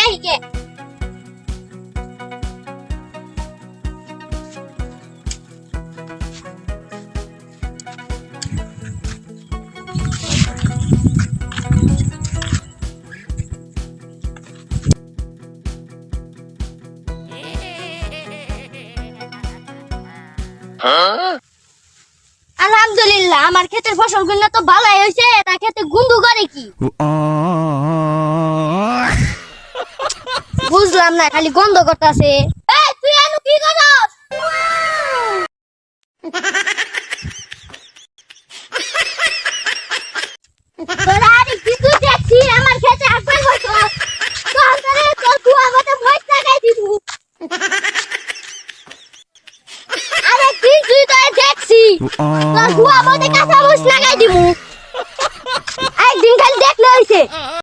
হিকে আলহামদুলিল্লাহ আমার ক্ষেতের ফসলগুলো তো ভালোই হয়েছে তা খেতে গুন্দু করে কি বুঝলাম না খালি গন্ধ করতেছে তুই আনু কি করস তোরা আরে কিছু দেখছি আমার ক্ষেতে একবার হইতো তো আন্তরে তো তুই আমাকে ভয় লাগাই দিবু আরে কিছুই তো দেখছি তোর তুই আমাকে কাঁচা মুছ লাগাই দিবু একদিন খালি দেখলে হইছে